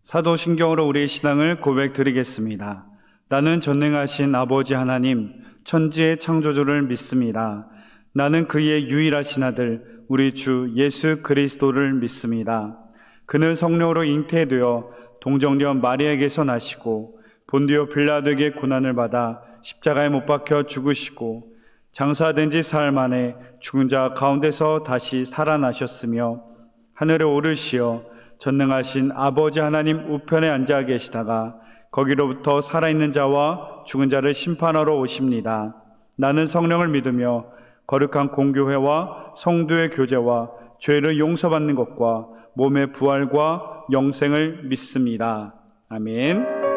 사도신경으로 우리의 신앙을 고백드리겠습니다. 나는 전능하신 아버지 하나님, 천지의 창조주를 믿습니다. 나는 그의 유일하신 아들, 우리 주 예수 그리스도를 믿습니다. 그는 성령으로 잉태되어 동정녀 마리아에게서 나시고 본디오 빌라도에게 고난을 받아 십자가에 못 박혀 죽으시고 장사된 지 사흘 만에 죽은 자 가운데서 다시 살아나셨으며 하늘에 오르시어 전능하신 아버지 하나님 우편에 앉아 계시다가 거기로부터 살아있는 자와 죽은 자를 심판하러 오십니다. 나는 성령을 믿으며 거룩한 공교회와 성도의 교제와 죄를 용서받는 것과 몸의 부활과 영생을 믿습니다. 아멘.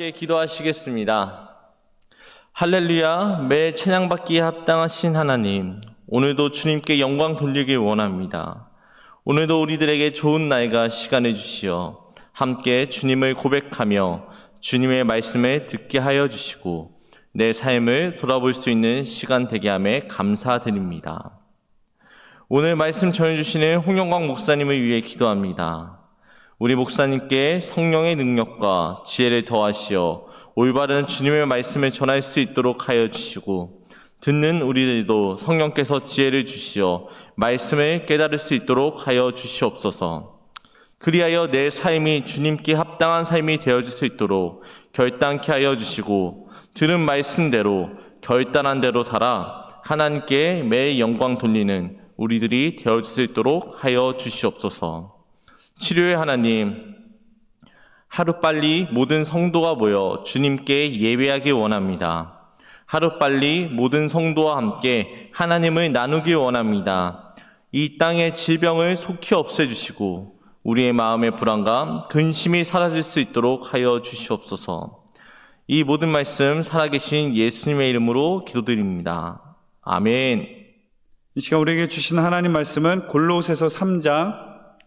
함께 기도하시겠습니다. 할렐루야, 매 찬양받기에 합당하신 하나님, 오늘도 주님께 영광 돌리길 원합니다. 오늘도 우리들에게 좋은 날과 시간을 주시어 함께 주님을 고백하며 주님의 말씀을 듣게 하여 주시고 내 삶을 돌아볼 수 있는 시간 되게 함에 감사드립니다. 오늘 말씀 전해주시는 홍영광 목사님을 위해 기도합니다. 우리 목사님께 성령의 능력과 지혜를 더하시어 올바른 주님의 말씀을 전할 수 있도록 하여 주시고 듣는 우리들도 성령께서 지혜를 주시어 말씀을 깨달을 수 있도록 하여 주시옵소서. 그리하여 내 삶이 주님께 합당한 삶이 되어질 수 있도록 결단케 하여 주시고 들은 말씀대로 결단한 대로 살아 하나님께 매일 영광 돌리는 우리들이 되어질 수 있도록 하여 주시옵소서. 치료의 하나님, 하루빨리 모든 성도가 모여 주님께 예배하길 원합니다. 하루빨리 모든 성도와 함께 하나님을 나누길 원합니다. 이 땅의 질병을 속히 없애주시고 우리의 마음의 불안감, 근심이 사라질 수 있도록 하여 주시옵소서. 이 모든 말씀 살아계신 예수님의 이름으로 기도드립니다. 아멘. 이 시간 우리에게 주신 하나님 말씀은 골로새서 3장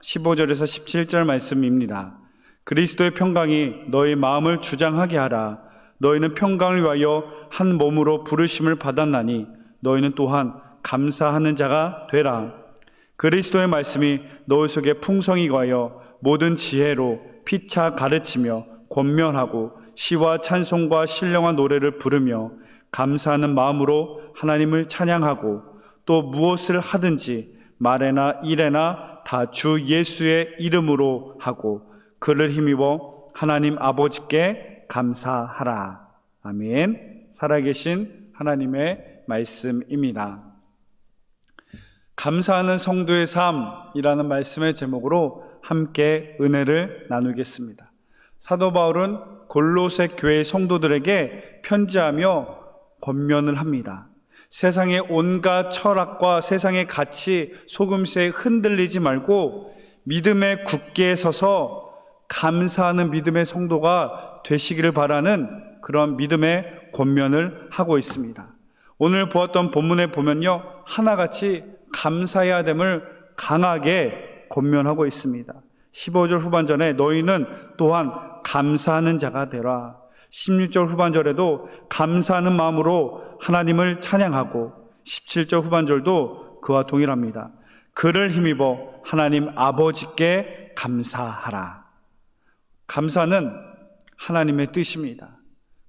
15절에서 17절 말씀입니다. 그리스도의 평강이 너희 마음을 주장하게 하라. 너희는 평강을 위하여 한 몸으로 부르심을 받았나니 너희는 또한 감사하는 자가 되라. 그리스도의 말씀이 너희 속에 풍성히 거하여 모든 지혜로 피차 가르치며 권면하고 시와 찬송과 신령한 노래를 부르며 감사하는 마음으로 하나님을 찬양하고 또 무엇을 하든지 말에나 일에나 다 주 예수의 이름으로 하고 그를 힘입어 하나님 아버지께 감사하라. 아멘. 살아계신 하나님의 말씀입니다. 감사하는 성도의 삶이라는 말씀의 제목으로 함께 은혜를 나누겠습니다. 사도 바울은 골로새 교회 성도들에게 편지하며 권면을 합니다. 세상의 온갖 철학과 세상의 가치 속임수에 흔들리지 말고 믿음에 굳게 서서 감사하는 믿음의 성도가 되시기를 바라는 그런 믿음의 권면을 하고 있습니다. 오늘 보았던 본문에 보면요, 하나같이 감사해야 됨을 강하게 권면하고 있습니다. 15절 후반절에 너희는 또한 감사하는 자가 되라. 16절 후반절에도 감사하는 마음으로 하나님을 찬양하고 17절 후반절도 그와 동일합니다. 그를 힘입어 하나님 아버지께 감사하라. 감사는 하나님의 뜻입니다.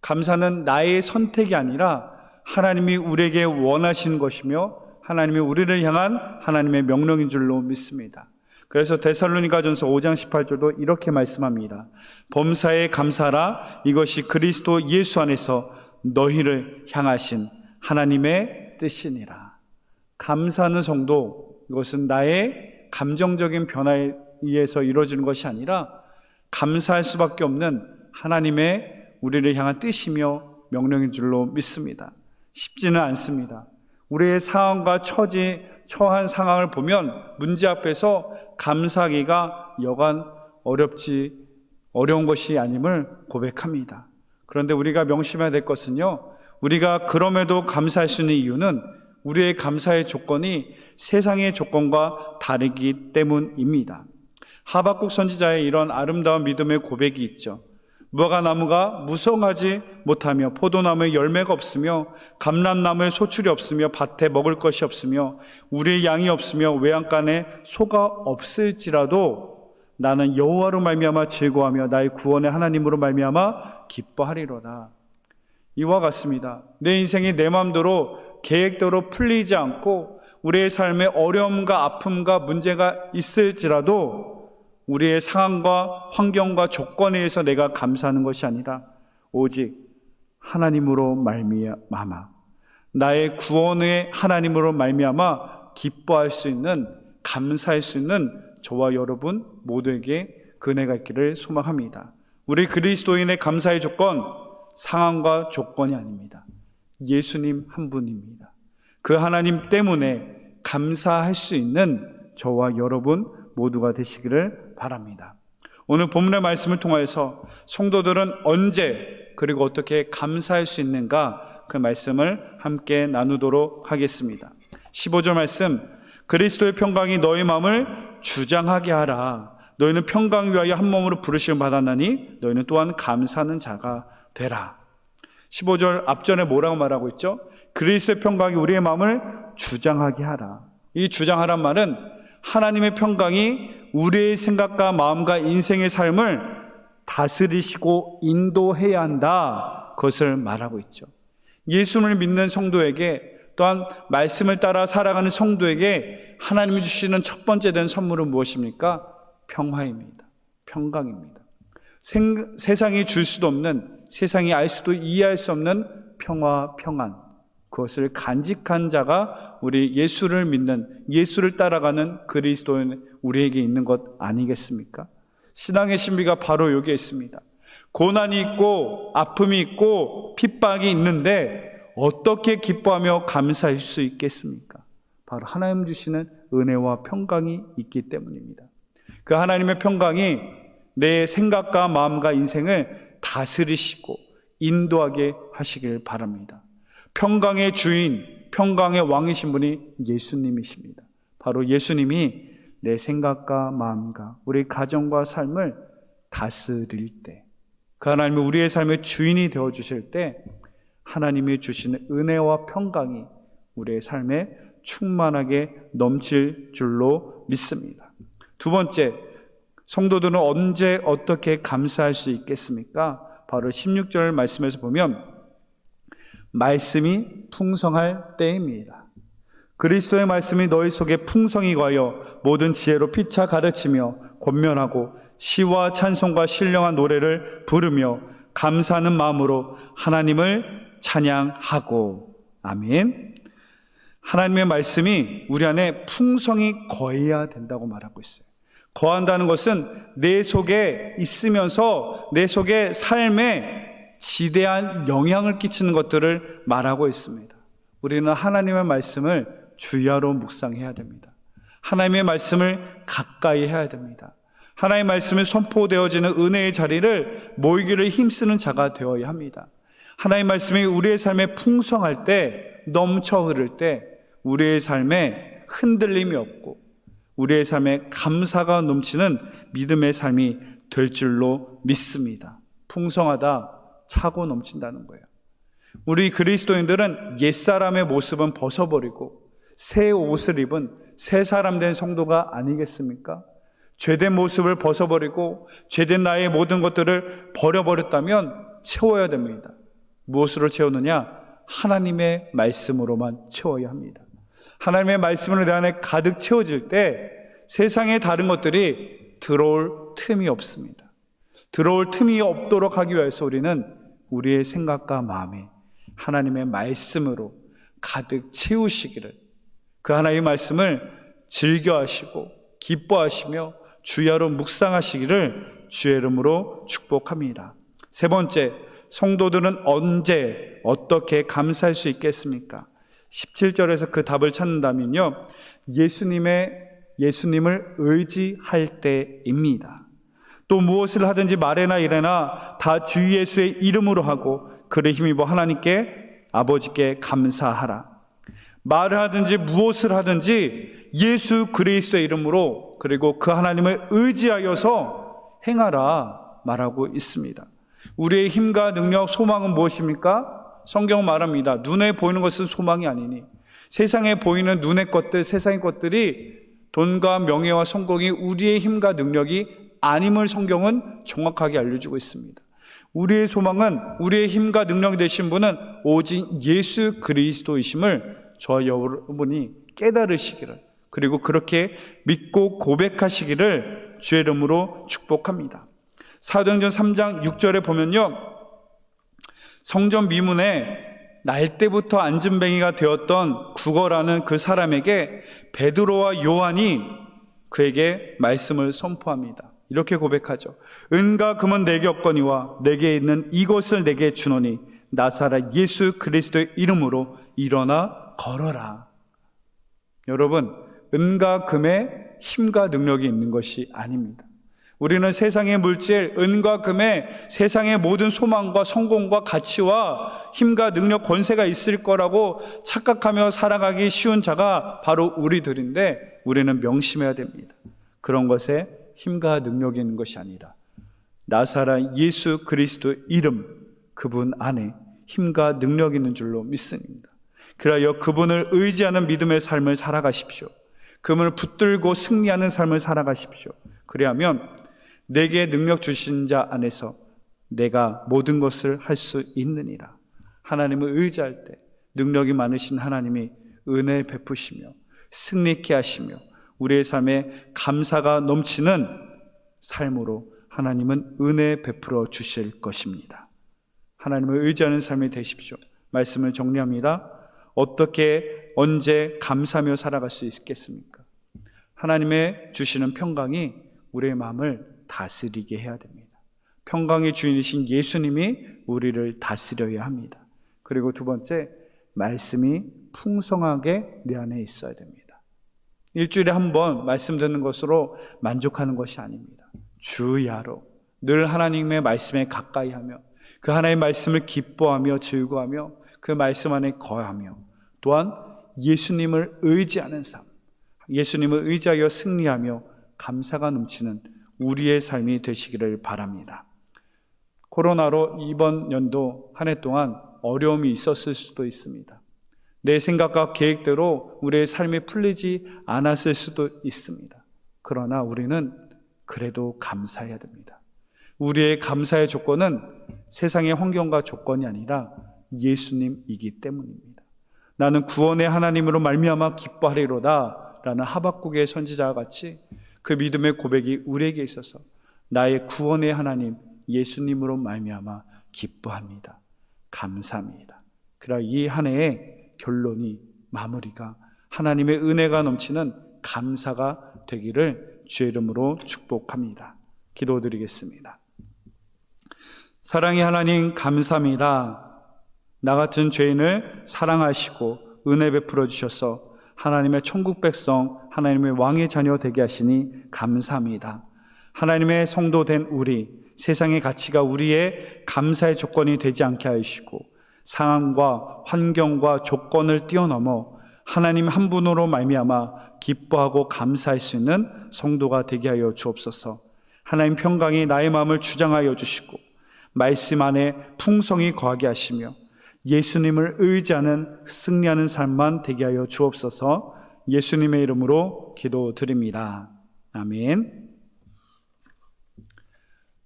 감사는 나의 선택이 아니라 하나님이 우리에게 원하시는 것이며 하나님이 우리를 향한 하나님의 명령인 줄로 믿습니다. 그래서 데살로니가전서 5장 18절도 이렇게 말씀합니다. 범사에 감사하라. 이것이 그리스도 예수 안에서 너희를 향하신 하나님의 뜻이니라. 감사하는 성도, 이것은 나의 감정적인 변화에 의해서 이루어지는 것이 아니라 감사할 수밖에 없는 하나님의 우리를 향한 뜻이며 명령인 줄로 믿습니다. 쉽지는 않습니다. 우리의 상황과 처한 상황을 보면 문제 앞에서 감사하기가 여간 어려운 것이 아님을 고백합니다. 그런데 우리가 명심해야 될 것은요, 우리가 그럼에도 감사할 수 있는 이유는 우리의 감사의 조건이 세상의 조건과 다르기 때문입니다. 하박국 선지자의 이런 아름다운 믿음의 고백이 있죠. 무화과나무가 무성하지 못하며 포도나무에 열매가 없으며 감람나무에 소출이 없으며 밭에 먹을 것이 없으며 우리의 양이 없으며 외양간에 소가 없을지라도 나는 여호와로 말미암아 즐거워하며 나의 구원의 하나님으로 말미암아 기뻐하리로다. 이와 같습니다. 내 인생이 내 마음대로 계획대로 풀리지 않고 우리의 삶에 어려움과 아픔과 문제가 있을지라도 우리의 상황과 환경과 조건에 의해서 내가 감사하는 것이 아니라 오직 하나님으로 말미암아 나의 구원의 하나님으로 말미암아 기뻐할 수 있는, 감사할 수 있는 저와 여러분 모두에게 그 은혜가 있기를 소망합니다. 우리 그리스도인의 감사의 조건, 상황과 조건이 아닙니다. 예수님 한 분입니다. 그 하나님 때문에 감사할 수 있는 저와 여러분 모두가 되시기를 바랍니다. 오늘 본문의 말씀을 통하여서 성도들은 언제 그리고 어떻게 감사할 수 있는가, 그 말씀을 함께 나누도록 하겠습니다. 15절 말씀, 그리스도의 평강이 너희 마음을 주장하게 하라. 너희는 평강 위하여 한 몸으로 부르심을 받았나니 너희는 또한 감사하는 자가 되라. 15절 앞전에 뭐라고 말하고 있죠? 그리스도의 평강이 우리의 마음을 주장하게 하라. 이 주장하란 말은 하나님의 평강이 우리의 생각과 마음과 인생의 삶을 다스리시고 인도해야 한다, 그것을 말하고 있죠. 예수를 믿는 성도에게, 또한 말씀을 따라 살아가는 성도에게 하나님이 주시는 첫 번째 된 선물은 무엇입니까? 평화입니다. 평강입니다. 세상이 줄 수도 없는, 세상이 알 수도 이해할 수 없는 평화, 평안, 그것을 간직한 자가 우리 예수를 믿는, 예수를 따라가는 그리스도인 우리에게 있는 것 아니겠습니까? 신앙의 신비가 바로 여기에 있습니다. 고난이 있고 아픔이 있고 핍박이 있는데 어떻게 기뻐하며 감사할 수 있겠습니까? 바로 하나님 주시는 은혜와 평강이 있기 때문입니다. 그 하나님의 평강이 내 생각과 마음과 인생을 다스리시고 인도하게 하시길 바랍니다. 평강의 주인, 평강의 왕이신 분이 예수님이십니다. 바로 예수님이 내 생각과 마음과 우리 가정과 삶을 다스릴 때, 그 하나님이 우리의 삶의 주인이 되어주실 때 하나님이 주시는 은혜와 평강이 우리의 삶에 충만하게 넘칠 줄로 믿습니다. 두 번째, 성도들은 언제 어떻게 감사할 수 있겠습니까? 바로 16절 말씀에서 보면 말씀이 풍성할 때입니다. 그리스도의 말씀이 너희 속에 풍성히 거하여 모든 지혜로 피차 가르치며 권면하고 시와 찬송과 신령한 노래를 부르며 감사하는 마음으로 하나님을 찬양하고. 아멘. 하나님의 말씀이 우리 안에 풍성히 거해야 된다고 말하고 있어요. 거한다는 것은 내 속에 있으면서 내 속에 삶에 지대한 영향을 끼치는 것들을 말하고 있습니다. 우리는 하나님의 말씀을 주야로 묵상해야 됩니다. 하나님의 말씀을 가까이 해야 됩니다. 하나님의 말씀이 선포되어지는 은혜의 자리를 모이기를 힘쓰는 자가 되어야 합니다. 하나님의 말씀이 우리의 삶에 풍성할 때, 넘쳐 흐를 때 우리의 삶에 흔들림이 없고 우리의 삶에 감사가 넘치는 믿음의 삶이 될 줄로 믿습니다. 풍성하다, 차고 넘친다는 거예요. 우리 그리스도인들은 옛사람의 모습은 벗어버리고 새 옷을 입은 새 사람 된 성도가 아니겠습니까? 죄된 모습을 벗어버리고 죄된 나의 모든 것들을 버려버렸다면 채워야 됩니다. 무엇으로 채우느냐? 하나님의 말씀으로만 채워야 합니다. 하나님의 말씀으로 내 안에 가득 채워질 때 세상의 다른 것들이 들어올 틈이 없습니다. 들어올 틈이 없도록 하기 위해서 우리는 우리의 생각과 마음에 하나님의 말씀으로 가득 채우시기를, 그 하나님의 말씀을 즐겨하시고 기뻐하시며 주야로 묵상하시기를 주의 이름으로 축복합니다. 세 번째, 성도들은 언제 어떻게 감사할 수 있겠습니까? 17절에서 그 답을 찾는다면요, 예수님을 의지할 때입니다. 또 무엇을 하든지 말에나 일에나 다 주 예수의 이름으로 하고 그를 힘입어 하나님께 아버지께 감사하라. 말을 하든지 무엇을 하든지 예수 그리스도의 이름으로, 그리고 그 하나님을 의지하여서 행하라 말하고 있습니다. 우리의 힘과 능력, 소망은 무엇입니까? 성경은 말합니다. 눈에 보이는 것은 소망이 아니니, 세상에 보이는 눈의 것들, 세상의 것들이 돈과 명예와 성공이 우리의 힘과 능력이 아님을 성경은 정확하게 알려주고 있습니다. 우리의 소망은, 우리의 힘과 능력이 되신 분은 오직 예수 그리스도이심을 저와 여러분이 깨달으시기를, 그리고 그렇게 믿고 고백하시기를 주의 이름으로 축복합니다. 사도행전 3장 6절에 보면요, 성전 미문에 날 때부터 앉은뱅이가 되었던 구거라는 그 사람에게 베드로와 요한이 그에게 말씀을 선포합니다. 이렇게 고백하죠. 은과 금은 내게 없거니와 내게 있는 이것을 내게 주노니 나사렛 예수 그리스도의 이름으로 일어나 걸어라. 여러분, 은과 금에 힘과 능력이 있는 것이 아닙니다. 우리는 세상의 물질, 은과 금에 세상의 모든 소망과 성공과 가치와 힘과 능력, 권세가 있을 거라고 착각하며 살아가기 쉬운 자가 바로 우리들인데, 우리는 명심해야 됩니다. 그런 것에 힘과 능력이 있는 것이 아니라 나사렛 예수 그리스도 이름, 그분 안에 힘과 능력이 있는 줄로 믿습니다. 그러하여 그분을 의지하는 믿음의 삶을 살아가십시오. 그분을 붙들고 승리하는 삶을 살아가십시오. 그래야면 내게 능력 주신 자 안에서 내가 모든 것을 할 수 있느니라. 하나님을 의지할 때 능력이 많으신 하나님이 은혜 베푸시며 승리케 하시며 우리의 삶에 감사가 넘치는 삶으로 하나님은 은혜 베풀어 주실 것입니다. 하나님을 의지하는 삶이 되십시오. 말씀을 정리합니다. 어떻게, 언제 감사하며 살아갈 수 있겠습니까? 하나님의 주시는 평강이 우리의 마음을 다스리게 해야 됩니다. 평강의 주인이신 예수님이 우리를 다스려야 합니다. 그리고 두 번째, 말씀이 풍성하게 내 안에 있어야 됩니다. 일주일에 한 번 말씀 듣는 것으로 만족하는 것이 아닙니다. 주야로 늘 하나님의 말씀에 가까이 하며 그 하나님의 말씀을 기뻐하며 즐거워하며 그 말씀 안에 거하며 또한 예수님을 의지하는 삶, 예수님을 의지하여 승리하며 감사가 넘치는 우리의 삶이 되시기를 바랍니다. 코로나로 이번 연도 한 해 동안 어려움이 있었을 수도 있습니다. 내 생각과 계획대로 우리의 삶이 풀리지 않았을 수도 있습니다. 그러나 우리는 그래도 감사해야 됩니다. 우리의 감사의 조건은 세상의 환경과 조건이 아니라 예수님이기 때문입니다. 나는 구원의 하나님으로 말미암아 기뻐하리로다 라는 하박국의 선지자와 같이 그 믿음의 고백이 우리에게 있어서 나의 구원의 하나님 예수님으로 말미암아 기뻐합니다. 감사합니다. 그러나 이 한 해의 결론이 마무리가 하나님의 은혜가 넘치는 감사가 되기를 주의 이름으로 축복합니다. 기도드리겠습니다. 사랑의 하나님 감사합니다. 나 같은 죄인을 사랑하시고 은혜 베풀어 주셔서 하나님의 천국 백성, 하나님의 왕의 자녀 되게 하시니 감사합니다. 하나님의 성도 된 우리, 세상의 가치가 우리의 감사의 조건이 되지 않게 하시고 상황과 환경과 조건을 뛰어넘어 하나님 한 분으로 말미암아 기뻐하고 감사할 수 있는 성도가 되게 하여 주옵소서. 하나님 평강이 나의 마음을 주장하여 주시고 말씀 안에 풍성이 거하게 하시며 예수님을 의지하는 승리하는 삶만 되게 하여 주옵소서. 예수님의 이름으로 기도드립니다. 아멘.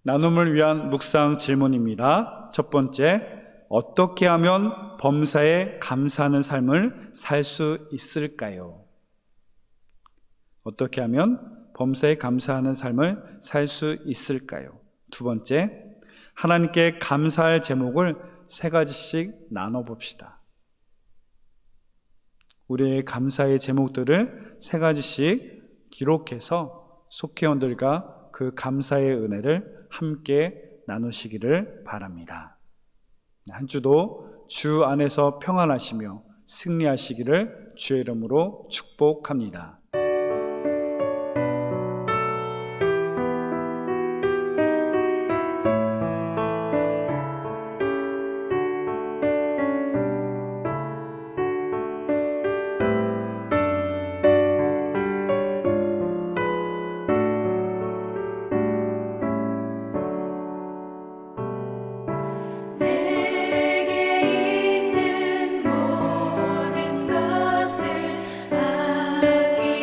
나눔을 위한 묵상 질문입니다. 첫 번째, 어떻게 하면 범사에 감사하는 삶을 살 수 있을까요? 어떻게 하면 범사에 감사하는 삶을 살 수 있을까요? 두 번째, 하나님께 감사할 제목을 3가지씩 나눠봅시다. 우리의 감사의 제목들을 3가지씩 기록해서 속회원들과 그 감사의 은혜를 함께 나누시기를 바랍니다. 한 주도 주 안에서 평안하시며 승리하시기를 주의 이름으로 축복합니다. 내게 있는 모든 것을 아끼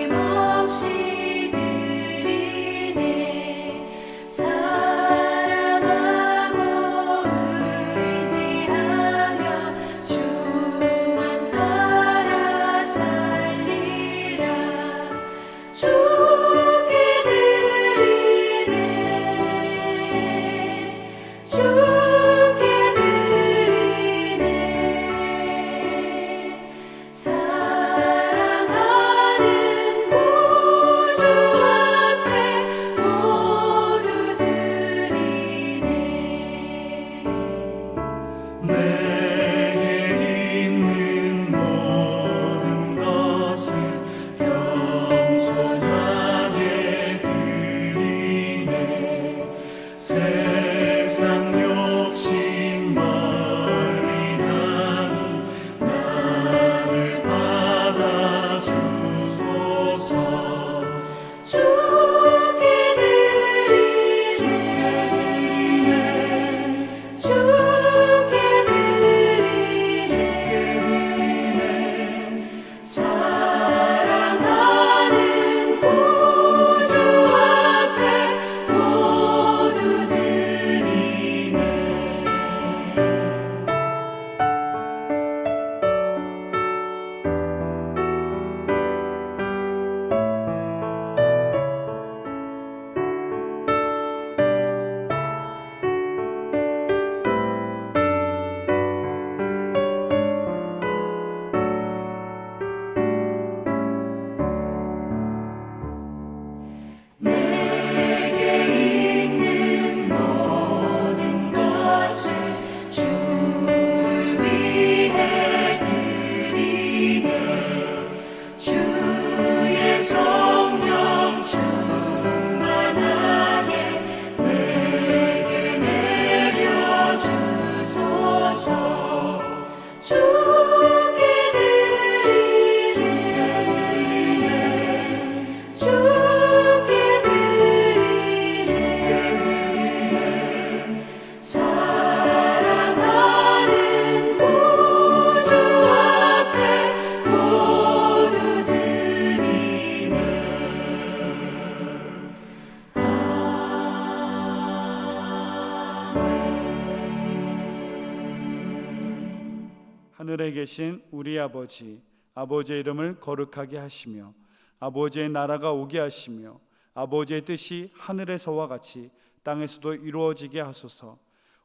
하늘에 계신 우리 아버지, 아버지의 이름을 거룩하게 하시며 아버지의 나라가 오게 하시며 아버지의 뜻이 하늘에서와 같이 땅에서도 이루어지게 하소서.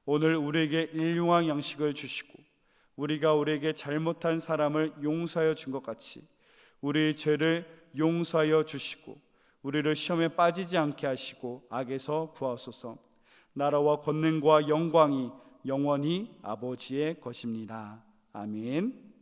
오늘 우리에게 일용할 양식을 주시고 우리가 우리에게 잘못한 사람을 용서하여 준 것 같이 우리의 죄를 용서하여 주시고 우리를 시험에 빠지지 않게 하시고 악에서 구하소서. 나라와 권능과 영광이 영원히 아버지의 것입니다. 아멘.